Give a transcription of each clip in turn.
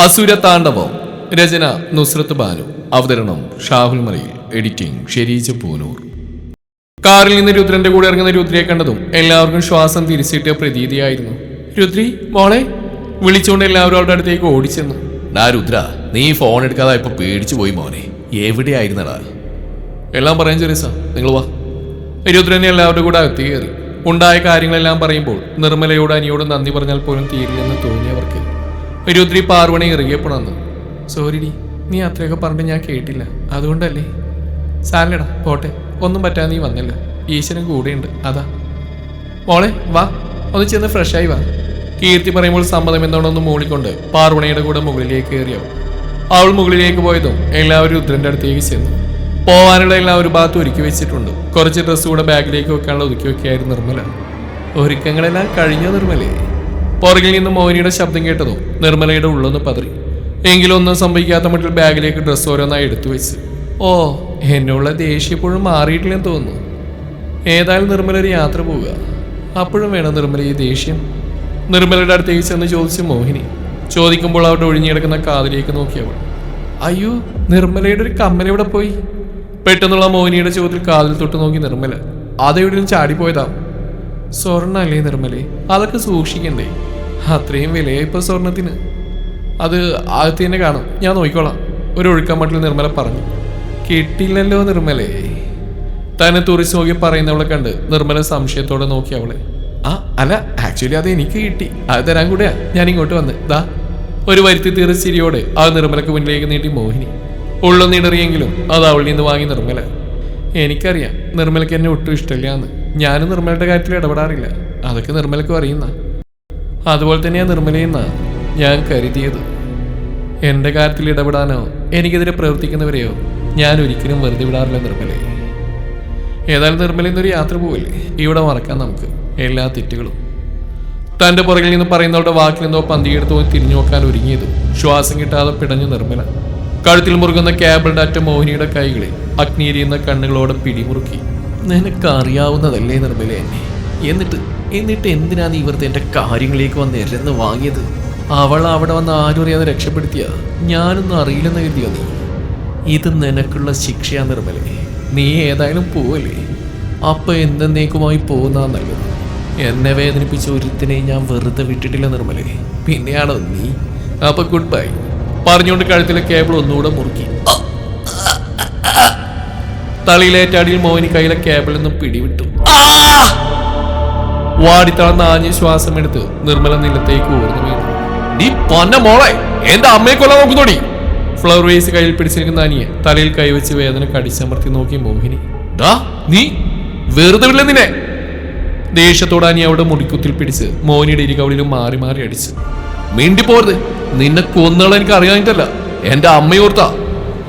അസുര താണ്ഡവം. രചന നുസ്രത്ത് ബാനു. അവതരണം ഷാഹുൽ മലയിൽ. എഡിറ്റിംഗ് ഷെരീജ് പൂനൂർ. കാറിൽ നിന്ന് രുദ്രന്റെ കൂടെ ഇറങ്ങുന്ന രുദ്രയെ കണ്ടതും എല്ലാവർക്കും ശ്വാസം തിരിച്ചിട്ട പ്രതീതിയായിരുന്നു. രുദ്രി മോളെ വിളിച്ചുകൊണ്ട് എല്ലാവരും അവരുടെ അടുത്തേക്ക് ഓടിച്ചെന്നു. ഡാ രുദ്ര, നീ ഫോൺ എടുക്കാതെ ഇപ്പൊ പേടിച്ചു പോയി മോനെ. എവിടെയായിരുന്നടാ? എല്ലാം പറയാൻ ചെറിയ നിങ്ങൾ വാ. രുദ്രനെ എല്ലാവരുടെ കൂടെ അകത്തി കയറി. ഉണ്ടായ കാര്യങ്ങളെല്ലാം പറയുമ്പോൾ നിർമ്മലയോട് അനിയോട് നന്ദി പറഞ്ഞാൽ പോലും തീരില്ലെന്ന് തോന്നിയവർക്ക് രുദ്രി പാർവണി ഇറങ്ങിയപ്പോഴാണ്. സോറിഡി, നീ അത്രയൊക്കെ പറഞ്ഞിട്ട് ഞാൻ കേട്ടില്ല, അതുകൊണ്ടല്ലേ. സാലടാ, പോട്ടെ, ഒന്നും പറ്റാതെ നീ വന്നില്ല, ഈശ്വരൻ കൂടെയുണ്ട്, അതാ. മോളെ വാ, ഒന്ന് ചെന്ന് ഫ്രഷായി വാ. കീർത്തി പറയുമ്പോൾ സമ്മതം എന്നോടൊന്ന് മൂളിക്കൊണ്ട് പാർവണയുടെ കൂടെ മുകളിലേക്ക് കയറിയവൾ. അവൾ മുകളിലേക്ക് പോയതും എല്ലാവരും രുദ്രന്റെ അടുത്തേക്ക് ചെന്നു. പോവാനുള്ള എല്ലാം ഒരു ഭാഗത്ത് ഒരുക്കി വെച്ചിട്ടുണ്ട്. കുറച്ച് ഡ്രസ്സ് കൂടെ ബാഗിലേക്ക് വെക്കാനുള്ള ഒതുക്കി വെക്കായിരുന്നു നിർമ്മല. ഒരുക്കങ്ങളെല്ലാം കഴിഞ്ഞോ നിർമ്മലേ? പുറകിൽ നിന്ന് മോഹിനിയുടെ ശബ്ദം കേട്ടതും നിർമ്മലയുടെ ഉള്ളൊന്ന് പതറി. എങ്കിലും ഒന്നും സംഭവിക്കാത്ത മട്ടിൽ ബാഗിലേക്ക് ഡ്രസ്സ് ഓരോന്നായി എടുത്തു വെച്ച്. ഓ, എന്നുള്ള ദേഷ്യം ഇപ്പോഴും മാറിയിട്ടില്ലെന്ന് തോന്നുന്നു. ഏതായാലും നിർമ്മല ഒരു യാത്ര പോവുക, അപ്പോഴും വേണം നിർമ്മല ഈ ദേഷ്യം? നിർമ്മലയുടെ അടുത്തേക്ക് ചെന്ന് ചോദിച്ചു മോഹിനി. ചോദിക്കുമ്പോൾ അവിടെ ഒഴിഞ്ഞിടക്കുന്ന കാതിലേക്ക് നോക്കിയവൾ. അയ്യോ, നിർമ്മലയുടെ ഒരു കമ്മൽ എവിടെ പോയി? പെട്ടെന്നുള്ള മോഹിനിയുടെ ചോദ്യത്തിൽ കാതിൽ തൊട്ട് നോക്കി നിർമ്മല. അതെവിടെയും ചാടിപ്പോയതാവും. സ്വർണ്ണല്ലേ നിർമ്മലേ, അതൊക്കെ സൂക്ഷിക്കണ്ടേ? അത്രയും വിലയായി ഇപ്പൊ സ്വർണത്തിന്. അത് ആദ്യത്തെ തന്നെ കാണും, ഞാൻ നോക്കിക്കോളാം, ഒരു ഒഴുക്കമട്ടിൽ നിർമ്മല പറഞ്ഞു. കിട്ടില്ലല്ലോ നിർമ്മലേ. തന്നെ തുറിച്ച് നോക്കി പറയുന്നവളെ കണ്ട് നിർമ്മല സംശയത്തോടെ നോക്കി അവളെ. ആ അല്ല, ആക്ച്വലി അത് എനിക്ക് കിട്ടി, അത് തരാൻ കൂടെയാ ഞാൻ ഇങ്ങോട്ട് വന്ന്. ദാ ഒരു വരുത്തി തീർച്ച ചിരിയോടെ ആ നിർമ്മലക്ക് മുന്നിലേക്ക് നീട്ടി മോഹിനി. ഉള്ളൊന്നിടറിയെങ്കിലും അത് അവളിൽ നിന്ന് വാങ്ങി നിർമ്മല. എനിക്കറിയാം നിർമ്മലയ്ക്ക് എന്നെ ഒട്ടും ഇഷ്ടമില്ല എന്ന്. ഞാനും നിർമ്മലയുടെ കാര്യത്തിൽ ഇടപെടാറില്ല, അതൊക്കെ നിർമ്മലക്കും അറിയുന്ന. അതുപോലെ തന്നെയാ നിർമ്മലയെന്നാ ഞാൻ കരുതിയത്. എൻ്റെ കാര്യത്തിൽ ഇടപെടാനോ എനിക്കെതിരെ പ്രവർത്തിക്കുന്നവരെയോ ഞാൻ ഒരിക്കലും വെറുതെ വിടാറില്ല നിർമ്മലയെ. ഏതായാലും നിർമ്മലയെന്നൊരു യാത്ര പോവില്ലേ, ഇവിടെ മറക്കാം നമുക്ക് എല്ലാ തെറ്റുകളും. തൻ്റെ പുറകിൽ നിന്ന് പറയുന്നവരുടെ വാക്കിൽ നിന്നോ പന്തിയെടുത്തോ തിരിഞ്ഞു നോക്കാൻ ഒരുങ്ങിയതും ശ്വാസം കിട്ടാതെ പിടഞ്ഞു നിർമ്മല. കഴുത്തിൽ മുറുകുന്ന കേബിളിന്റെ അറ്റം മോഹിനിയുടെ കൈകളിൽ അഗ്നിയെരിയുന്ന കണ്ണുകളോടെ പിടിമുറുക്കി. നിനക്കറിയാവുന്നതല്ലേ നിർമ്മല എന്നെ? എന്നിട്ട് എന്തിനാ നീ ഇവരുടെ എൻ്റെ കാര്യങ്ങളിലേക്ക് വന്ന് എരന്ന് വാങ്ങിയത്? അവൾ അവിടെ വന്ന് ആരും അറിയാതെ രക്ഷപ്പെടുത്തിയ ഞാനൊന്നും അറിയില്ലെന്ന് കരുതിയോ നീ? ഇത് നിനക്കുള്ള ശിക്ഷയാ നിർമ്മലേ. നീ ഏതായാലും പോവല്ലേ, അപ്പൊ എന്തെന്നേക്കുമായി പോകുന്ന നല്ലത്. എന്നെ വേദനിപ്പിച്ച ഒരുത്തിനെ ഞാൻ വെറുതെ വിട്ടിട്ടില്ല നിർമ്മലേ. പിന്നെയാണോ നീ? അപ്പൊ ഗുഡ് ബൈ പറഞ്ഞുകൊണ്ട് കഴുത്തിലെ കേബിൾ ഒന്നുകൂടെ മുറുക്കി. തളിയിലേറ്റടിയിൽ മോഹിനി കയ്യിലെ കേബിളിൽ നിന്നും പിടിവിട്ടു. വാടിത്തളർന്ന ആഞ്ഞ് ശ്വാസം എടുത്ത് നിർമ്മല നിലത്തേക്ക് ഊർന്നു വീണു. നീ പൊന്ന മോളെ, എന്റെ അമ്മയെ കൊല്ലാൻ നോക്കുന്നോടി. ഫ്ലവർ വേസ് കയ്യിൽ പിടിച്ചിരിക്കുന്ന അനിയെ തലയിൽ കൈവച്ച് വേദന കടിച്ചമർത്തി നോക്കി മോഹിനി. ഡാ നീ വെറുതെ വില്ല നിന്നെ. ദേഷ്യത്തോടെ അനി അവിടെ മുടിക്കുത്തിൽ പിടിച്ച് മോഹിനിയുടെ ഇരുകവളിലും മാറി മാറി അടിച്ചു. മിണ്ടി പോരുത്, നിന്നെ കൊന്നുകള എനിക്ക് അറിയാനിട്ടല്ല, എന്റെ അമ്മയോർത്താ.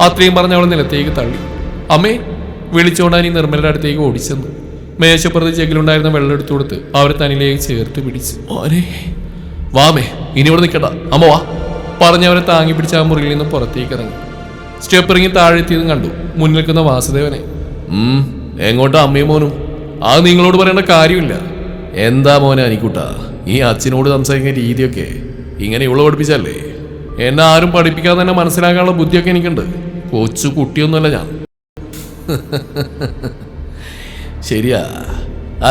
അത്രയും പറഞ്ഞ അവളെ നിലത്തേക്ക് തള്ളി. അമ്മേ വിളിച്ചോണ്ട് അനി നിർമ്മലയുടെ അടുത്തേക്ക് ഓടിച്ചെന്നു. മേശപ്പുറത്ത് ജഗിലുണ്ടായിരുന്ന വെള്ളം എടുത്തു കൊടുത്ത് അവരെ തന്നിലേക്ക് ചേർത്ത് പിടിച്ചു. ഓരേ വാമേ, ഇനി ഇവിടെ നിൽക്കണ്ട, അമ്മ വാ പറഞ്ഞവരെ താങ്ങി പിടിച്ച് ആ മുറിയിൽ നിന്ന് പുറത്തേക്ക് ഇറങ്ങി. സ്റ്റെപ്പ് ഇറങ്ങി താഴെത്തിയതും കണ്ടു മുന്നിൽ നിൽക്കുന്ന വാസുദേവനെ. എങ്ങോട്ടാ അമ്മയും മോനും? അത് നിങ്ങളോട് പറയേണ്ട കാര്യമില്ല. എന്താ മോനെ അനിക്കൂട്ടാ, ഈ അച്ഛനോട് സംസാരിക്കുന്ന രീതിയൊക്കെ ഇങ്ങനെ ഇവളെ പഠിപ്പിച്ചല്ലേ? എന്നെ ആരും പഠിപ്പിക്കാതെ തന്നെ മനസ്സിലാക്കാനുള്ള ബുദ്ധിയൊക്കെ എനിക്കുണ്ട്. കൊച്ചു കുട്ടിയൊന്നുമല്ല ഞാൻ. ശരിയാ,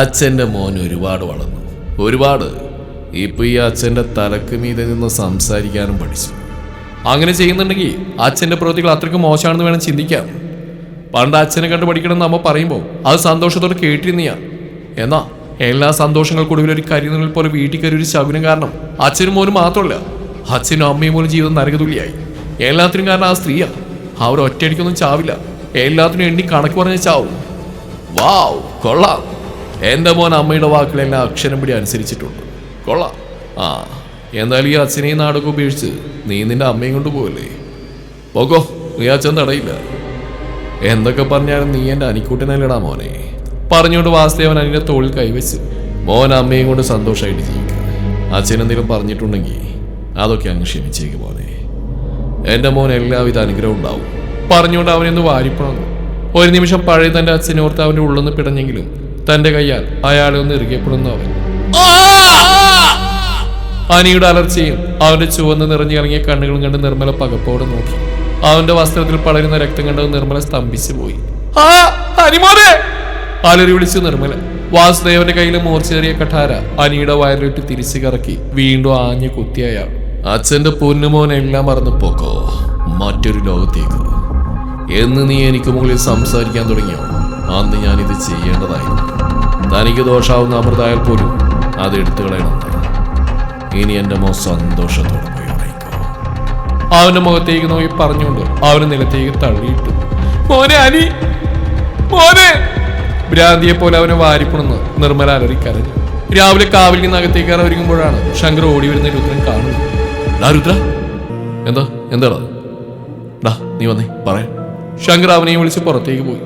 അച്ഛൻ്റെ മോൻ ഒരുപാട് വളർന്നു, ഒരുപാട്. ഇപ്പൊ ഈ അച്ഛൻ്റെ തലക്ക് മീതെ നിന്ന് സംസാരിക്കാനും പഠിച്ചു. അങ്ങനെ ചെയ്യുന്നുണ്ടെങ്കിൽ അച്ഛൻ്റെ പ്രവൃത്തികൾ അത്രയ്ക്ക് മോശമാണെന്ന് വേണം ചിന്തിക്കാം. പണ്ട് അച്ഛനെ കണ്ട് പഠിക്കണമെന്ന് അമ്മ പറയുമ്പോൾ അത് സന്തോഷത്തോടെ കേട്ടിരുന്നിയാ. എന്നാ എല്ലാ സന്തോഷങ്ങൾക്കൊടുവിൽ ഒരു കരിനിഴൽ പോലെ വീട്ടിൽ കയറി ഒരു ശകുനം കാരണം അച്ഛനും മോനും മാത്രമല്ല, അച്ഛനും അമ്മയും പോലും ജീവിതം നരകതുല്യായി. എല്ലാത്തിനും കാരണം ആ സ്ത്രീയാ. അവർ ഒറ്റയടിക്കൊന്നും ചാവില്ല, എല്ലാത്തിനും എണ്ണി കണക്ക് പറഞ്ഞ ചാവും. വാവ്, കൊള്ളാം. എൻ്റെ മോൻ അമ്മയുടെ വാക്കുകളെല്ലാം അക്ഷരം പിടി അനുസരിച്ചിട്ടുണ്ട്. കൊള്ളാം. ആ എന്തായാലും ഈ അച്ഛനെയും നാടൊക്കെ ഉപേക്ഷിച്ച് നീ നിന്റെ അമ്മയും കൊണ്ട് പോകല്ലേ? പോകോ, നീ അച്ഛൻ തടയില്ല. എന്തൊക്കെ പറഞ്ഞാലും നീ എൻ്റെ അനിക്കൂട്ടനല്ലടാ മോനെ പറഞ്ഞുകൊണ്ട് വാസുദേവൻ അനിയുടെ തോളിൽ കൈവച്ച്. മോൻ അമ്മയും കൊണ്ട് സന്തോഷമായിട്ട് ജീവിക്കുക. അച്ഛനെന്തെങ്കിലും പറഞ്ഞിട്ടുണ്ടെങ്കിൽ അതൊക്കെ അങ്ങ് ക്ഷമിച്ചേക്ക് മോനെ. എൻ്റെ മോൻ എല്ലാവിധ അനുഗ്രഹം ഉണ്ടാവും പറഞ്ഞുകൊണ്ട് അവനെന്ന് വാരിപ്പണന്നു. ഒരു നിമിഷം പഴയ തൻ്റെ അച്ഛനോർത്ത് അവൻ്റെ ഉള്ളൊന്ന് പിടഞ്ഞെങ്കിലും തൻ്റെ കയ്യാൽ അയാളെ ഒന്ന് ഇറുകിയപ്പെടുന്നു അവൻ. അനിയുടെ അലർച്ചയും അവന്റെ ചുവന്ന് നിറഞ്ഞു ഇറങ്ങിയ കണ്ണുകളും കണ്ട് നിർമ്മല പകപ്പോടെ നോക്കി. അവന്റെ വസ്ത്രത്തിൽ പടരുന്ന രക്തം കണ്ടത് നിർമ്മല സ്തംഭിച്ചു പോയി. ആ അനിമോനെ അലറി വിളിച്ചു നിർമ്മല. വാസുദേവന്റെ കയ്യിൽ മൂർച്ചേറിയ കഠാര അനിയുടെ വയറിലിട്ട് തിരിച്ചു കറക്കി വീണ്ടും ആഞ്ഞു കുത്തിയ അയാൾ. അച്ഛന്റെ പൊന്നുമോനെല്ലാം മറന്നു പോക്കോ മറ്റൊരു ലോകത്തേക്ക് എന്ന് നീ എനിക്ക് മുകളിൽ സംസാരിക്കാൻ തുടങ്ങിയോ അന്ന് ഞാനിത് ചെയ്യേണ്ടതായിരുന്നു. തനിക്ക് ദോഷാവുന്ന അമൃതായാൽ പോലും അത് എടുത്തു കളയണമെന്ന്. ഇനി എന്റെ മോ സന്തോഷത്തോടെ പോയി ഉറങ്ങിക്കോ. അവന്റെ മുഖത്തേക്ക് നോക്കി പറഞ്ഞുകൊണ്ട് അവന് നിലത്തേക്ക് തള്ളിയിട്ടു. മോനെ അനി, മോനെ! ഭ്രാന്തിയെ പോലെ അവനെ വാരിപ്പുണെന്ന് നിർമ്മല അലറിക്കരഞ്ഞു. രാവിലെ കാവിൽ നിന്ന് അകത്തേക്ക് കയറി ഒരുങ്ങുമ്പോഴാണ് ശങ്കർ ഓടി വരുന്ന രുദ്രൻ കാണുന്നത്. രുദ്ര എന്താടാ നീ വന്നേ പറയാൻ. ശങ്കർ അവനെയും വിളിച്ച് പുറത്തേക്ക് പോയി.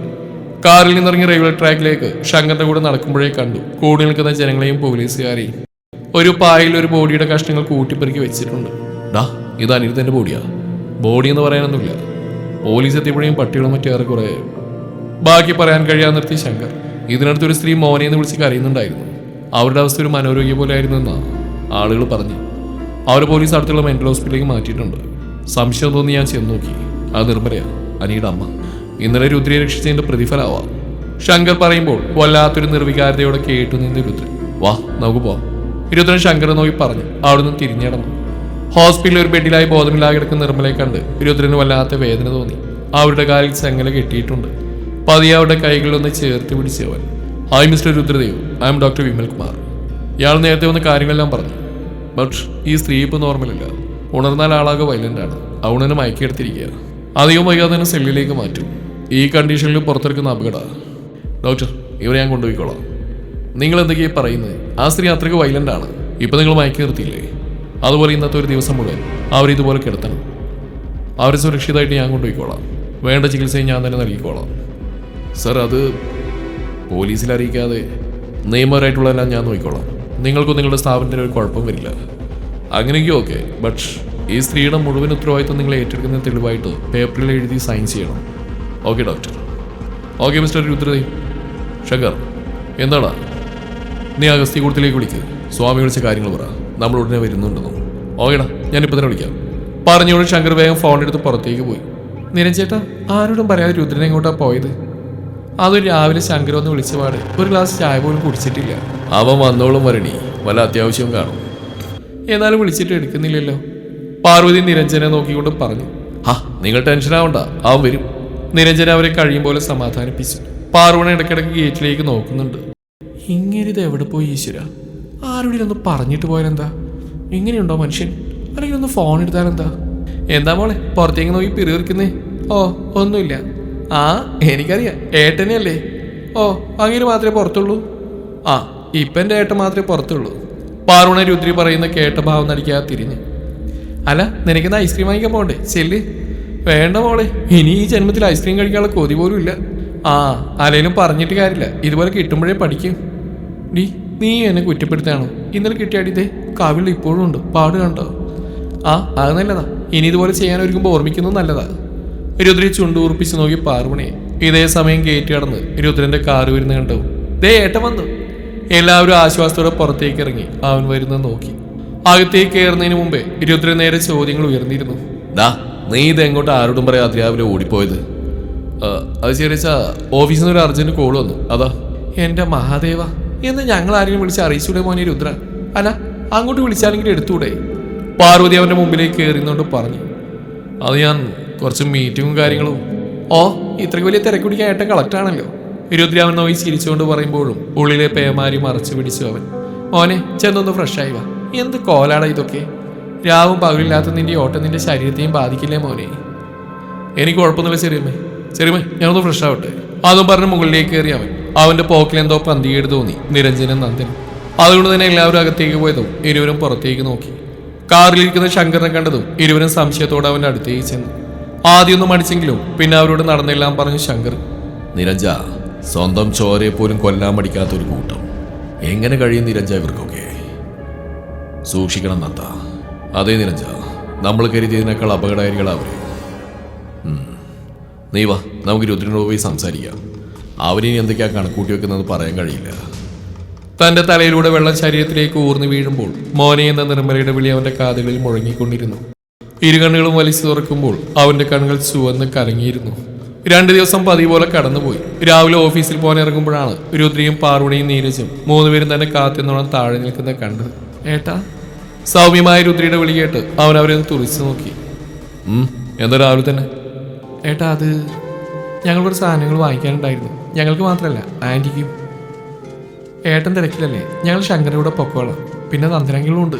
കാറിൽ നിന്നിറങ്ങി റെയിൽവേ ട്രാക്കിലേക്ക് ശങ്കറിന്റെ കൂടെ നടക്കുമ്പോഴേ കണ്ടു കൂടി നിൽക്കുന്ന ജനങ്ങളെയും പോലീസുകാരെയും. ഒരു പായിൽ ഒരു ബോഡിയുടെ കഷ്ണങ്ങൾ കൂട്ടിപ്പെറുക്കി വെച്ചിട്ടുണ്ട്. ഇത് അനിരുദ്ധന്റെ ബോഡിയാ. ബോഡി എന്ന് പറയാനൊന്നുമില്ല. പോലീസ് എത്തിയപ്പോഴേയും പട്ടികളും മറ്റേറെ കുറെ ബാക്കി പറയാൻ കഴിയാൻ നിർത്തി ശങ്കർ. ഇതിനടുത്തൊരു സ്ത്രീ മോനെ എന്ന് വിളിച്ച് കരയുന്നുണ്ടായിരുന്നു. അവരുടെ അവസ്ഥ ഒരു മനോരോഗ്യ പോലെ ആയിരുന്നു എന്നാ ആളുകൾ പറഞ്ഞു. അവർ പോലീസ് അടുത്തുള്ള മെന്റൽ ഹോസ്പിറ്റലിലേക്ക് മാറ്റിയിട്ടുണ്ട്. സംശയം തോന്നി ഞാൻ ചെന്ന് നോക്കി. അത് നിർമ്മലയാ, അനിയുടെ അമ്മ. ഇന്നലെ രുദ്രയെ രക്ഷിച്ചതിന്റെ പ്രതിഫലമാവാം. ശങ്കർ പറയുമ്പോൾ വല്ലാത്തൊരു നിർവികാരതയോടെ കേട്ടു നിന്ന് രുദ്രൻ. വാ നമുക്ക് പോവാം. രുദ്രൻ ശങ്കർ നോക്കി പറഞ്ഞു. അവിടുന്ന് തിരിഞ്ഞടന്നു. ഹോസ്പിറ്റലിൽ ഒരു ബെഡിലായി ബോധമില്ലാതെ കിടക്കുന്ന നിർമ്മലയെ കണ്ട് രുദ്രന് വല്ലാത്ത വേദന തോന്നി. അവരുടെ കാലിൽ ചെങ്ങല കെട്ടിയിട്ടുണ്ട്. പതിയെ അവരുടെ കൈകളിലൊന്ന് ചേർത്ത് പിടിച്ചവൻ. Hi mister Rudradev, I am doctor Vimal Kumar. ഇയാൾ നേരത്തെ വന്ന കാര്യങ്ങളെല്ലാം പറഞ്ഞു. ബട്ട് ഈ സ്ത്രീ ഇപ്പോൾ നോർമലല്ല. ഉണർന്നാൽ ആളാകെ വയലന്റ് ആണ്. അവനെ മയക്കിയെടുത്തിരിക്കുക. അധികം വൈകാതെ തന്നെ സെല്ലിലേക്ക് മാറ്റും. ഈ കണ്ടീഷനിൽ പുറത്തെടുക്കുന്ന അപകട. ഡോക്ടർ, ഇവരെ ഞാൻ കൊണ്ടുപോയിക്കോളാം. നിങ്ങൾ എന്തൊക്കെയാ പറയുന്നത്? ആ സ്ത്രീ അത്രയ്ക്ക് വയലന്റ് ആണ്. ഇപ്പം നിങ്ങൾ മയക്കി നിർത്തിയില്ലേ? അതുപോലെ ഇന്നത്തെ ഒരു ദിവസം മുഴുവൻ അവരിതുപോലെ കിടത്തണം. അവരെ സുരക്ഷിതമായിട്ട് ഞാൻ കൊണ്ടുപോയിക്കോളാം. വേണ്ട ചികിത്സയും ഞാൻ തന്നെ നൽകിക്കോളാം. സർ, അത് പോലീസിൽ അറിയിക്കാതെ നിയമപരമായിട്ടുള്ളതെല്ലാം ഞാൻ നോക്കിക്കോളാം. നിങ്ങൾക്കും നിങ്ങളുടെ സ്ഥാപനത്തിന് ഒരു കുഴപ്പം വരില്ല. അങ്ങനെയെങ്കിൽ ഓക്കെ. ബട്ട് ഈ സ്ത്രീയുടെ മുഴുവൻ ഉത്തരവാദിത്വം നിങ്ങൾ ഏറ്റെടുക്കുന്ന തെളിവായിട്ട് പേപ്പറിൽ എഴുതി സൈൻ ചെയ്യണം. Okay doctor. Okay mister Rudradev. Shankar, എന്താടാ? നീ അഗസ്തി കൂടത്തിലേക്ക് വിളിക്ക്. സ്വാമി വിളിച്ച കാര്യങ്ങൾ പറ. നമ്മൾ ഉടനെ വരുന്നുണ്ടെന്നോ. ഓക്കേടാ, ഞാനിപ്പോൾ തന്നെ വിളിക്കാം. പറഞ്ഞോട് ശങ്കർ വേഗം ഫോൺ എടുത്ത് പുറത്തേക്ക് പോയി. നിരഞ്ജേട്ടാ, ആരോടും പറയാതെ രുദ്രനെ എങ്ങോട്ടാണ് പോയത്? അതൊരു രാവിലെ ശങ്കർ ഒന്ന് വിളിച്ച പാട് ഒരു ഗ്ലാസ് ചായ പോലും കുടിച്ചിട്ടില്ല. അവൻ വന്നോളും വരണി, വല്ല അത്യാവശ്യവും കാണും. എന്നാലും വിളിച്ചിട്ട് എടുക്കുന്നില്ലല്ലോ. പാർവതി നിരഞ്ജനെ നോക്കിക്കൊണ്ട് പറഞ്ഞു. നിങ്ങൾ ടെൻഷനാവണ്ട, അവൻ വരും. നിരഞ്ജന അവരെ കഴിയും പോലെ സമാധാനിപ്പിച്ചു. പാർവണ ഇടയ്ക്കിടയ്ക്ക് ഗേറ്റിലേക്ക് നോക്കുന്നുണ്ട്. ഇങ്ങനെത് എവിടെ പോയി ഈശ്വര? ആരോടും ഒന്ന് പറഞ്ഞിട്ട് പോയാലെന്താ? ഇങ്ങനെയുണ്ടോ മനുഷ്യൻ? അല്ലെങ്കിൽ ഒന്ന് ഫോൺ എടുത്താലെന്താ? എന്താ മോളെ പുറത്തേക്ക് നോക്കി പിറുകിറിക്കുന്നേ? ഓ ഒന്നുമില്ല. ആ എനിക്കറിയാം, ഏട്ടനെയല്ലേ? ഓ അങ്ങനെ മാത്രമേ പുറത്തുള്ളൂ. ഇപ്പം എൻ്റെ ഏട്ടൻ മാത്രമേ പുറത്തുള്ളൂ. പാർവണ രുദ്രി പറയുന്ന കേട്ട ഭാവം നടിക്കാതെ തിരിഞ്ഞ്. അല്ല, നിനക്കെന്താ ഐസ്ക്രീം വാങ്ങിക്കാൻ പോകണ്ടേ? ചെല്ല്. വേണ്ട മോളെ, ഇനി ഈ ജന്മത്തിൽ ഐസ്ക്രീം കഴിക്കാനുള്ള കൊതി പോലും ഇല്ല. ആരേലും പറഞ്ഞിട്ട് കാര്യമില്ല, ഇതുപോലെ കിട്ടുമ്പോഴേ പഠിക്കും. നീ എന്നെ കുറ്റപ്പെടുത്താണോ? ഇന്നലെ കിട്ടിയാടിതേ കാവിൽ ഇപ്പോഴും ഉണ്ട്, പാട് കണ്ടോ? അത് നല്ലതാ. ഇനി ഇതുപോലെ ചെയ്യാൻ ഒരുക്കുമ്പോൾ ഓർമ്മിക്കുന്നത് നല്ലതാ. രുദ്രി ചുണ്ടൂർപ്പിച്ച് നോക്കി പാർവണയെ. ഇതേ സമയം ഗേറ്റ് കടന്ന് രുദ്രന്റെ കാറ് വരുന്ന കണ്ടു. ദേ ഏട്ടൻ വന്നു. എല്ലാവരും ആശ്വാസത്തോടെ പുറത്തേക്ക് ഇറങ്ങി അവൻ വരുന്നത് നോക്കി. അകത്തേക്ക് കയറുന്നതിന് മുമ്പേ രുദ്രൻ നേരെ ചോദ്യങ്ങൾ ഉയർന്നിരുന്നു. നീ ഇത് എങ്ങോട്ട് ആരോടും പറയാതെ രാവിലെ ഓടിപ്പോയത്? അത് ചെറിയ ഓഫീസിൽ നിന്ന് ഒരു അർജന്റ് കോൾ വന്നു, അതാ. എന്റെ മഹാദേവ, എന്ന് ഞങ്ങൾ ആരെങ്കിലും വിളിച്ച് അറിയിച്ചൂടെ മോനെ രുദ്ര? അല്ല, അങ്ങോട്ട് വിളിച്ചാലെങ്കിലും എടുത്തൂടെ? പാർവതി അവന്റെ മുമ്പിലേക്ക് കയറിയുന്നോണ്ട് പറഞ്ഞു. അത് ഞാൻ കുറച്ച് മീറ്റിങ്ങും കാര്യങ്ങളും. ഇത്രയ്ക്ക് വലിയ തിരക്ക് പിടിക്കാൻ ഏട്ടൻ കളക്ടറാണല്ലോ. രുദ്ര അവൻ നോക്കി ചിരിച്ചുകൊണ്ട് പറയുമ്പോഴും ഉള്ളിലെ പേമാരി മറച്ചു പിടിച്ചു അവൻ. മോനെ ചെന്നൊന്ന് ഫ്രഷായി വാ. എന്ത് കോലാടാ ഇതൊക്കെ? രാവും പകലില്ലാത്ത നിന്റെ ഓട്ടം നിന്റെ ശരീരത്തെയും ബാധിക്കില്ലേ മോനെ? എനിക്ക് കുഴപ്പമൊന്നുമില്ല ചെറിയമ്മേ, ഞാനൊന്ന് ഫ്രഷ് ആവട്ടെ. അതും പറഞ്ഞ് മുകളിലേക്ക് കയറി അവൻ. അവന്റെ പോക്കിലെന്തോ പന്തികേട് തോന്നി നിരഞ്ജനും നന്ദനും. അതുകൊണ്ട് തന്നെ എല്ലാവരും അകത്തേക്ക് പോയതും ഇരുവരും പുറത്തേക്ക് നോക്കി. കാറിലിരിക്കുന്ന ശങ്കറിനെ കണ്ടതും ഇരുവരും സംശയത്തോടെ അവന്റെ അടുത്തേക്ക് ചെന്നു. ആദ്യമൊന്നും മടിച്ചെങ്കിലും പിന്നെ അവരോട് നടന്നെല്ലാം പറഞ്ഞു ശങ്കർ. നിരഞ്ജ, സ്വന്തം ചോരയെ പോലും കൊല്ലാൻ മടിക്കാത്തൊരു കൂട്ടം. എങ്ങനെ കഴിയും നിരഞ്ജ ഇവർക്കൊക്കെ? സൂക്ഷിക്കണം നന്ദ. അതേ നിരഞ്ജ, നമ്മൾ കരുതിയതിനേക്കാൾ അപകടകാരികളാവര്. നീ വാ, നമുക്ക് രുദ്രനോട് പോയി സംസാരിക്കാം. അവരിനി എന്തൊക്കെയാ കണക്കൂട്ടി വെക്കുന്നത് പറയാൻ കഴിയില്ല. തന്റെ തലയിലൂടെ വെള്ളം ശരീരത്തിലേക്ക് ഊർന്നു വീഴുമ്പോൾ മോനെ എന്ന നിർമ്മലയുടെ വിളി അവന്റെ കാതുകളിൽ മുഴങ്ങിക്കൊണ്ടിരുന്നു. ഇരുകണ്ണുകളും വലിച്ചു തുറക്കുമ്പോൾ അവന്റെ കണ്ണുകൾ ചുവന്ന് കലങ്ങിയിരുന്നു. 2 ദിവസം പതിവ് പോലെ കടന്നുപോയി. രാവിലെ ഓഫീസിൽ പോകാൻ ഇറങ്ങുമ്പോഴാണ് രുദ്രയും പാർവണിയും നീരജും 3 പേരും തന്നെ കാത്തിന്നോളം താഴെ നിൽക്കുന്നത് കണ്ടത്. ഏട്ടാ, സൗമ്യമായ രുദ്രയുടെ വിളി കേട്ട് അവൻ അവരെ തുറിച്ചു നോക്കി. എന്താ രാവിലെ തന്നെ? ഏട്ടാ, അത് ഞങ്ങൾ കുറച്ച് സാധനങ്ങൾ വാങ്ങിക്കാനുണ്ടായിരുന്നു. ഞങ്ങൾക്ക് മാത്രമല്ല, ആൻറ്റിക്കും. ഏട്ടൻ തിരക്കിലല്ലേ, ഞങ്ങൾ ശങ്കരൻ്റെ കൂടെ പൊക്കോളാം. പിന്നെ നന്ദനങ്ങളും ഉണ്ട്.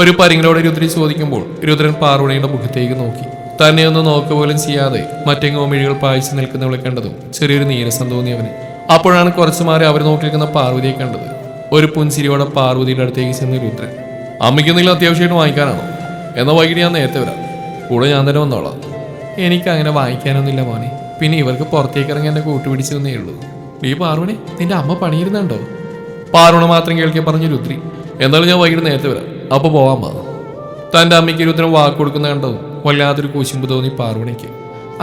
ഒരു പരിങ്ങളോടെ രുദ്രി ചോദിക്കുമ്പോൾ രുദ്രൻ പാർവണിയുടെ മുഖത്തേക്ക് നോക്കി. തന്നെ ഒന്ന് നോക്കുക പോലും ചെയ്യാതെ മറ്റെങ്ങോ മിഴികൾ പായിച്ചു നിൽക്കുന്നവളെ കണ്ടതും ചെറിയൊരു നീരസം തോന്നി അവന്. അപ്പോഴാണ് കുറച്ചു മാറി അവർ നോക്കിയിരിക്കുന്ന പാർവതിയെ കണ്ടത്. ഒരു പുൻസിരിയോടെ പാർവതിയുടെ അടുത്തേക്ക് ചെന്ന് രുദ്രൻ, അമ്മയ്ക്കെന്തെങ്കിലും അത്യാവശ്യമായിട്ട് വാങ്ങിക്കാനാണോ? എന്നാൽ വൈകിട്ട് ഞാൻ നേരത്തെ വരാം, കൂടെ ഞാൻ തന്നെ വന്നോളാം. എനിക്ക് അങ്ങനെ വാങ്ങിക്കാനൊന്നുമില്ല മോനെ. പിന്നെ ഇവർക്ക് പുറത്തേക്ക് ഇറങ്ങി എന്നെ കൂട്ടുപിടിച്ചു തന്നേ ഉള്ളൂ. ഈ പാർവണി, നിന്റെ അമ്മ പണിയിരുന്നുണ്ടോ? പാർവണ മാത്രം കേൾക്കെ പറഞ്ഞു രുദ്രി. എന്തായാലും ഞാൻ വൈകിട്ട് നേരത്തെ വരാം, അപ്പൊ പോവാൻ പാ. തന്റെ അമ്മയ്ക്ക് രുദ്രൻ വാക്ക് കൊടുക്കുന്ന കണ്ടതും വല്ലാതൊരു കൂശുമ്പ് തോന്നി പാർവണിക്ക്.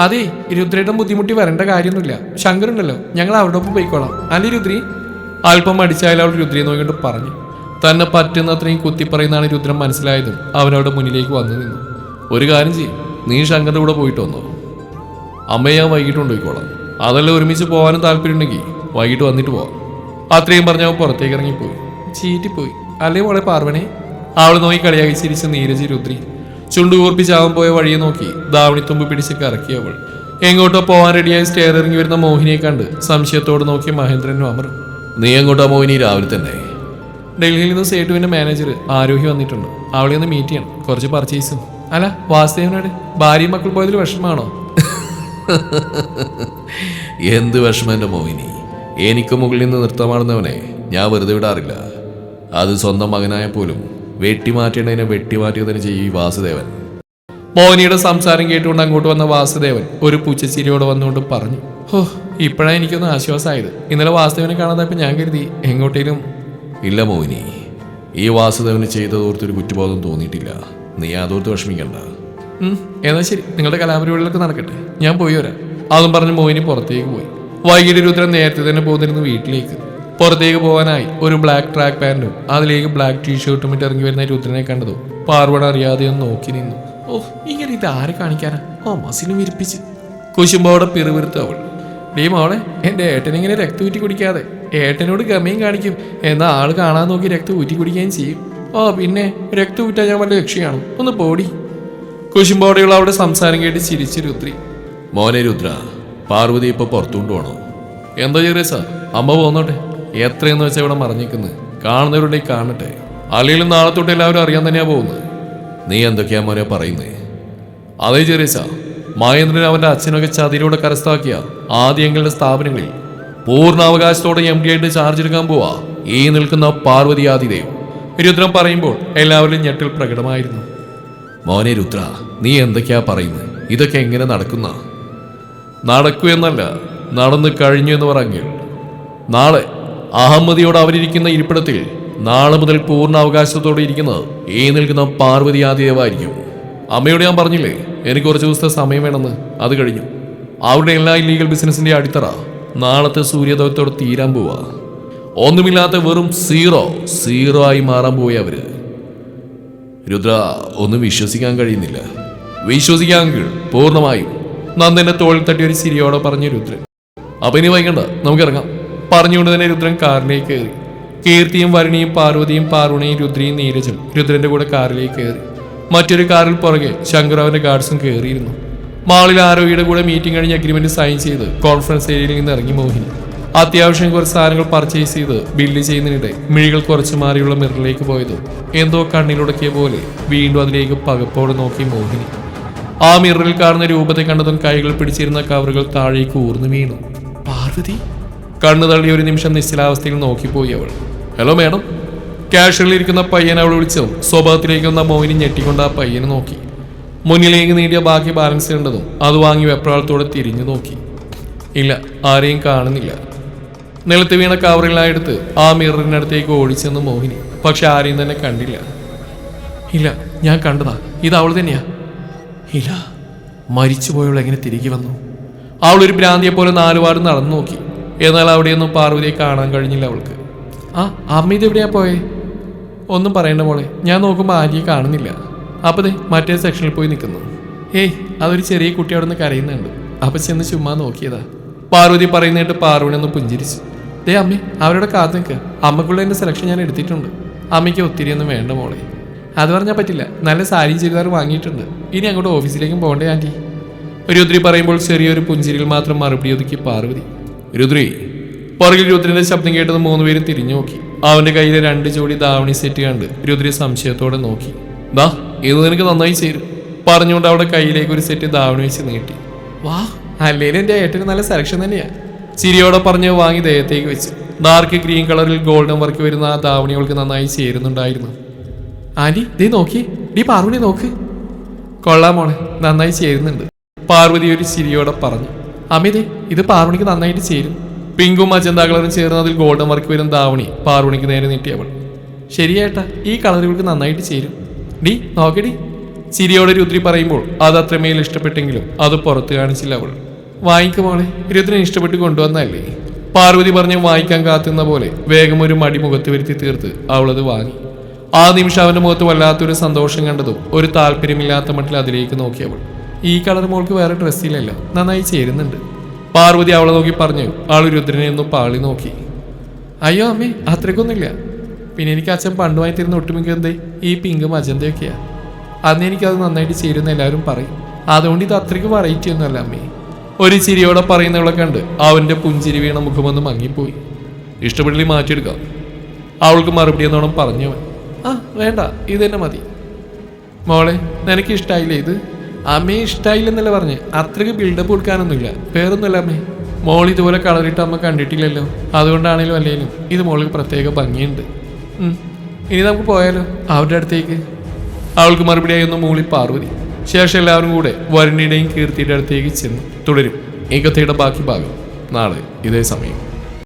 അതെ, രുദ്രേട്ടൻ ബുദ്ധിമുട്ടി വരേണ്ട കാര്യമൊന്നുമില്ല. ശങ്കറുണ്ടല്ലോ, ഞങ്ങൾ അവരുടെ ഒപ്പം പോയിക്കോളാം. അല്ലേ രുദ്രി? അല്പം അടിച്ചായാലും അവൾ രുദ്രയെ നോക്കിയിട്ട് പറഞ്ഞു. തന്നെ പറ്റുന്നത്രയും കുത്തിപ്പറയുന്നതാണ് രുദ്രൻ മനസ്സിലായതും അവനവിടെ മുന്നിലേക്ക് വന്നു നിന്നു. ഒരു കാര്യം ചെയ്യും, നീ ശങ്കറിന്റെ കൂടെ പോയിട്ട് വന്നോ. അമ്മയെ ഞാൻ വൈകിട്ട് കൊണ്ടുപോയിക്കോളാം. അതല്ല, ഒരുമിച്ച് പോകാനും താല്പര്യമുണ്ടെങ്കിൽ വൈകിട്ട് വന്നിട്ട് പോവാം. അത്രയും പറഞ്ഞ അവൻ പുറത്തേക്ക് ഇറങ്ങിപ്പോയി. ചീറ്റിപ്പോയി അല്ലേ മോളെ പാർവണേ? അവൾ നോക്കി കളിയാക്കി ചിരിച്ച് നീരജ് രുദ്രി. ചുണ്ടുകൂർപ്പിച്ചാവാൻ പോയ വഴിയെ നോക്കി ദാവണിത്തുമ്പ് പിടിച്ച് കറക്കി അവൾ. എങ്ങോട്ടോ പോവാൻ റെഡിയായി സ്റ്റെയർ ഇറങ്ങി വരുന്ന മോഹിനിയെ കണ്ട് സംശയത്തോട് നോക്കി മഹേന്ദ്രനും അമറും. നീ എങ്ങോട്ടാ മോഹിനി രാവിലെ തന്നെ? ഡൽഹിയിൽ നിന്ന് സേട്ടുവിന്റെ മാനേജർ ആരോഗ്യം വന്നിട്ടുണ്ട്. അവളെ ഒന്ന് മീറ്റ് ചെയ്യണം, കുറച്ച് പർച്ചേസും. അല്ല, വാസുദേവനോട് ഭാര്യയും മക്കൾ പോയതിൽ വിഷമമാണോ? എന്ത് വിഷമം എൻ്റെ മോഹിനി. എനിക്ക് മുകളിൽ നിന്ന് നൃത്തമാടുന്നവനെ ഞാൻ വെറുതെ വിടാറില്ല. അത് സ്വന്തം മകനായ പോലും വെട്ടിമാറ്റേണ്ടതിനെ വെട്ടിമാറ്റിയതിന് ചെയ്യും വാസുദേവൻ. മോഹിനിയുടെ സംസാരം കേട്ടുകൊണ്ട് അങ്ങോട്ട് വന്ന വാസുദേവൻ ഒരു പുച്ഛച്ചിരിയോടെ വന്നുകൊണ്ട് പറഞ്ഞു. ഹോ, ഇപ്പോഴാണ് എനിക്കൊന്ന് ആശ്വാസമായത്. ഇന്നലെ വാസുദേവനെ കാണാതായപ്പോൾ ഞാൻ കരുതി എങ്ങോട്ടേലും. ഇല്ല മോഹിനി, ഈ വാസുദേവന് ചെയ്തതോർത്തൊരു കുറ്റബോധം തോന്നിയിട്ടില്ല. നീ അതോർത്ത് വിഷമിക്കണ്ട. എന്നാ ശരി, നിങ്ങളുടെ കലാപരിപാടികളൊക്കെ നടക്കട്ടെ, ഞാൻ പോയി വരാം. അതും പറഞ്ഞ് മോഹിനി പുറത്തേക്ക് പോയി. വൈകിട്ട് രുദ്രൻ നേരത്തെ തന്നെ പോന്നിരുന്നു വീട്ടിലേക്ക്. പുറത്തേക്ക് പോകാനായി ഒരു ബ്ലാക്ക് ട്രാക്ക് പാൻറ്റും അതിലേക്ക് ബ്ലാക്ക് ടീഷർട്ടും ഇട്ട് ഇറങ്ങി വരുന്ന രുദ്രനെ കണ്ടതോ പാർവണ അറിയാതെ ഒന്ന് നോക്കി നിന്നു. ഓഹ്, ഇങ്ങനെ ഇത് ആരെ കാണിക്കാനാ? മസിലും വിരിപ്പിച്ച് കുശുമ്പോടെ പിറുപിറുത്ത് അവൾ. ഡീ മോളെ, എൻ്റെ ഏട്ടനിങ്ങനെ രക്തം ഊറ്റി കുടിക്കാതെ. ഏട്ടനോട് ഗമയും കാണിക്കും, എന്നാൽ ആള് കാണാൻ നോക്കി രക്തം ഊറ്റി കുടിക്കുകയും ചെയ്യും. പിന്നെ രക്തം ഊറ്റാൻ ഞാൻ വല്ല ലക്ഷ്യമാണോ? ഒന്ന് പോടി. കുശുമ്പോടെയുള്ള അവളുടെ സംസാരം കേട്ട് ചിരിച്ച് രുദ്രി. മോനെ രുദ്ര, പാർവതി ഇപ്പൊ പുറത്തുകൊണ്ട് പോണോ? എന്താ ചെറിയ സാർ, അമ്മ പോന്നോട്ടെ. എത്രയെന്ന് വെച്ചാൽ ഇവിടെ മറിഞ്ഞിക്കുന്നത് കാണുന്നവരുണ്ടെങ്കിൽ കാണട്ടെ. അല്ലെങ്കിലും നാളെ തൊട്ട് എല്ലാവരും അറിയാൻ തന്നെയാ പോകുന്നത്. നീ എന്തൊക്കെയാ മോനെ പറയുന്നേ? അതേ ചെറിയ സാർ, മഹേന്ദ്രൻ അവന്റെ അച്ഛനൊക്കെ ചതിയിലൂടെ കരസ്ഥമാക്കിയ ആദ്യങ്ങളുടെ സ്ഥാപനങ്ങളിൽ പൂർണ്ണാവകാശത്തോടെ MD ആയിട്ട് ചാർജ് എടുക്കാൻ പോവാ ഈ നിൽക്കുന്ന പാർവതി ആദിദേവ്. രുദ്രൻ പറയുമ്പോൾ എല്ലാവരിലും ഞെട്ടൽ പ്രകടമായിരുന്നു. മോനെ രുദ്ര, നീ എന്തൊക്കെയാ പറയുന്നത്? ഇതൊക്കെ എങ്ങനെ നടക്കുന്ന? നടക്കൂ എന്നല്ല, നടന്നു കഴിഞ്ഞു എന്ന് പറഞ്ഞെങ്കിൽ നാളെ അഹമ്മദിയോട് അവരിയ്ക്കുന്ന ഇരിപ്പിടത്തിൽ നാളെ മുതൽ പൂർണ്ണ അവകാശത്തോടെ ഇരിക്കുന്നത് ഈ നിൽക്കുന്ന പാർവതി ആദിദേവായിരിക്കും. അമ്മയോട് ഞാൻ പറഞ്ഞില്ലേ എനിക്ക് കുറച്ച് ദിവസത്തെ സമയം വേണമെന്ന്. അത് കഴിഞ്ഞു. അവരുടെ എല്ലാ ഇല്ലീഗൽ ബിസിനസിന്റെ അടിത്തറ നാളത്തെ സൂര്യോദയത്തോടെ തീരാൻ പോവാ. ഒന്നുമില്ലാത്ത വെറും സീറോ ആയി മാറാൻ പോയി അവര്. രുദ്ര, ഒന്നും വിശ്വസിക്കാൻ കഴിയുന്നില്ല. വിശ്വസിക്കാമെങ്കിൽ പൂർണ്ണമായും. നന്ദന്റെ തോളിൽ തട്ടി ഒരു ചിരിയോടെ പറഞ്ഞു രുദ്രൻ. അപ്പൊ ഇനി വൈകണ്ട, നമുക്കിറങ്ങാം. പറഞ്ഞുകൊണ്ട് തന്നെ രുദ്രൻ കാറിലേക്ക് കയറി. കീർത്തിയും വരുണിയും പാർവതിയും പാർവണിയും രുദ്രയും നീരജും രുദ്രന്റെ കൂടെ കാറിലേക്ക് കയറി. മറ്റൊരു കാറിൽ പുറകെ ശങ്കറാവിന്റെ ഗാർഡ്സും കയറിയിരുന്നു. മാളിൽ ആരോഗ്യയുടെ കൂടെ മീറ്റിംഗ് കഴിഞ്ഞ് അഗ്രിമെന്റ് സൈൻ ചെയ്ത് കോൺഫറൻസ് ഏരിയയിൽ നിന്ന് ഇറങ്ങി മോഹിനി. അത്യാവശ്യം കുറച്ച് സാധനങ്ങൾ പർച്ചേസ് ചെയ്ത് ബില്ല് ചെയ്യുന്നതിനിടെ മിഴികൾ കുറച്ചു മാറിയുള്ള മിററിലേക്ക് പോയത് എന്തോ കണ്ണിലുടക്കിയ പോലെ വീണ്ടും അതിലേക്ക് പകപ്പോടെ നോക്കി മോഹിനി. ആ മിററിൽ കാണുന്ന രൂപത്തെ കണ്ടതും കൈകൾ പിടിച്ചിരുന്ന കവറുകൾ താഴേക്ക് ഊർന്നു വീണു. പാർവതി കണ്ണു തള്ളി ഒരു നിമിഷം നിശ്ചലാവസ്ഥയിൽ നോക്കിപ്പോയി അവൾ. Hello madam. ക്യാഷുകളിലിരിക്കുന്ന പയ്യൻ അവൾ വിളിച്ചതും സ്വഭാവത്തിലേക്ക് വന്ന മോഹിനി ഞെട്ടിക്കൊണ്ട് ആ പയ്യനെ നോക്കി. മുന്നിലേക്ക് നീട്ടിയ ബാക്കി ബാലൻസ് കണ്ടതും അത് വാങ്ങി വെപ്രാളത്തോടെ തിരിഞ്ഞു നോക്കി. ഇല്ല, ആരെയും കാണുന്നില്ല. നിലത്ത് വീണ കവറിലായെടുത്ത് ആ മിററിനടുത്തേക്ക് ഓടിച്ചെന്ന് മോഹിനി. പക്ഷെ ആരെയും തന്നെ കണ്ടില്ല. ഇല്ല, ഞാൻ കണ്ടതാ, ഇത് അവൾ തന്നെയാ. ഇല്ല, മരിച്ചുപോയവൾ എങ്ങനെ തിരികെ വന്നു? അവളൊരു ഭ്രാന്തിയെ പോലെ നാലുപാട് നടന്നു നോക്കി. എന്നാൽ അവിടെയൊന്നും പാർവതിയെ കാണാൻ കഴിഞ്ഞില്ല അവൾക്ക്. ആ അമ്മ ഇതെവിടെയാ പോയേ? ഒന്നും പറയണ്ട മോളെ, ഞാൻ നോക്കുമ്പോൾ ആര്യയെ കാണുന്നില്ല. അപ്പോൾ ദേ മറ്റേ സെക്ഷനിൽ പോയി നിൽക്കുന്നു. ഏയ് അതൊരു ചെറിയ കുട്ടി അവിടെ നിന്ന് കരയുന്നുണ്ട്. അപ്പം ചെന്ന് ചുമ്മാ നോക്കിയതാ. പാർവതി പറയുന്നിട്ട് പാർവണി ഒന്ന് പുഞ്ചിരിച്ചു. ദേ അമ്മേ, അവരോട് കാത്തു നിൽക്കുക. അമ്മക്കുള്ള എൻ്റെ സെലക്ഷൻ ഞാൻ എടുത്തിട്ടുണ്ട്. അമ്മയ്ക്ക് ഒത്തിരി ഒന്നും വേണ്ട മോളെ. അത് പറഞ്ഞാൽ പറ്റില്ല, നല്ല സാരിയും ചുരിദാർ വാങ്ങിയിട്ടുണ്ട്. ഇനി അങ്ങോട്ട് ഓഫീസിലേക്കും പോകണ്ടേ ആൻറ്റി? രുദ്രി പറയുമ്പോൾ ചെറിയൊരു പുഞ്ചിരിയിൽ മാത്രം മറുപടി ഒതുക്കി പാർവതി. രുദ്രി. പുറകിൽ രുദ്രന്റെ ശബ്ദം കേട്ടത് 3 പേരും തിരിഞ്ഞു നോക്കി. അവന്റെ കയ്യിലെ 2 ജോഡി ദാവണി സെറ്റ് കണ്ട് രുദ്രി സംശയത്തോടെ നോക്കി. ദാ ഇത് നിനക്ക് നന്നായി ചേരും പറഞ്ഞുകൊണ്ട് അവിടെ കയ്യിലേക്ക് ഒരു സെറ്റ് ദാവണി വെച്ച് നീട്ടി. വാ, അല്ലേലും എൻ്റെ ഏട്ടന് നല്ല സെലക്ഷൻ തന്നെയാ. ചിരിയോടെ പറഞ്ഞ് വാങ്ങി ദേഹത്തേക്ക് വെച്ചു. ഡാർക്ക് ഗ്രീൻ കളറിൽ ഗോൾഡൻ വർക്ക് വരുന്ന ആ ദാവണികൾക്ക് നന്നായി ചേരുന്നുണ്ടായിരുന്നു. ആന്റി ദേ നോക്കി, ഡീ പാർവതി നോക്ക്. കൊള്ളാം മോളെ, നന്നായി ചേരുന്നുണ്ട്, പാർവതി ഒരു ചിരിയോടെ പറഞ്ഞു. അമിതേ, ഇത് പാർവണിക്ക് നന്നായിട്ട് ചേരും. പിങ്കും മജന്ത കളറും ചേർന്ന് അതിൽ ഗോൾഡൻ വർക്ക് വരുന്ന ദാവണി പാർവണിക്ക് നേരെ നീട്ടിയവൾ. ശരിയേട്ടാ, ഈ കളറുകൾക്ക് നന്നായിട്ട് ചേരും. ഡീ നോക്കടി. ചിരിയോടെ രുദ്രി പറയുമ്പോൾ അത് അത്രമേൽ ഇഷ്ടപ്പെട്ടെങ്കിലും അത് പുറത്ത് കാണിച്ചില്ല അവൾ. വാങ്ങിക്കുമോളെ, രുദ്രൻ ഇഷ്ടപ്പെട്ട് കൊണ്ടുവന്നല്ലേ? പാർവതി പറഞ്ഞ് വാങ്ങിക്കാൻ കാത്തുന്ന പോലെ വേഗം ഒരു മടി മുഖത്ത് വരുത്തി തീർത്ത് അവളത് വാങ്ങി. ആ നിമിഷം അവന്റെ മുഖത്ത് വല്ലാത്തൊരു സന്തോഷം കണ്ടതും ഒരു താല്പര്യമില്ലാത്ത മട്ടിൽ അതിലേക്ക് നോക്കിയവൾ. ഈ കളർ മോൾക്ക് വേറെ ഡ്രസ്സില്ലല്ലോ, നന്നായി ചേരുന്നുണ്ട്, പാർവതി അവളെ നോക്കി പറഞ്ഞു. ആൾ രുദ്രനെ ഒന്ന് പാളി നോക്കി. അയ്യോ അമ്മേ, അത്രയ്ക്കൊന്നുമില്ല. പിന്നെ എനിക്ക് അച്ഛൻ പണ്ടുമായി തരുന്ന ഒട്ടുമിക്ക എന്തേ ഈ പിങ്ക് മജന്തയൊക്കെയാ. അന്ന് എനിക്കത് നന്നായിട്ട് ചേരുന്ന എല്ലാവരും പറയും. അതുകൊണ്ട് ഇത് അത്രയ്ക്ക് വെറൈറ്റി ഒന്നുമല്ല അമ്മേ. ഒരു ചിരിയോടെ പറയുന്നവളെ കണ്ട് അവന്റെ പുഞ്ചിരി വീണ മുഖമൊന്ന് മങ്ങിപ്പോയി. ഇഷ്ടപ്പെട്ടില്ലേ മാറ്റിയെടുക്കാം, അവൾക്ക് മറുപടി എന്നോണം പറഞ്ഞവൻ. ആ വേണ്ട, ഇത് തന്നെ മതി. മോളെ, നിനക്ക് ഇഷ്ടമായില്ലേ ഇത്? അമ്മയെ ഇഷ്ടമായില്ലെന്നല്ല പറഞ്ഞ്, അത്രയ്ക്ക് ബിൽഡപ്പ് കൊടുക്കാനൊന്നുമില്ല, വേറൊന്നുമല്ല അമ്മേ. മോൾ ഇതുപോലെ കളറിട്ട് അമ്മ കണ്ടിട്ടില്ലല്ലോ, അതുകൊണ്ടാണേലും അല്ലേലും ഇത് മോൾക്ക് പ്രത്യേക ഭംഗിയുണ്ട്. ഇനി നമുക്ക് പോയാലോ അവരുടെ അടുത്തേക്ക്? അവൾക്ക് മറുപടിയായി ഒന്ന് മൂളി പാർവതി. ശേഷം എല്ലാവരും കൂടെ വരുണിയുടെയും കീർത്തിയുടെ അടുത്തേക്ക് ചെന്നു. തുടരും ഈ കഥയുടെ ബാക്കി ഭാഗം നാളെ ഇതേ സമയം.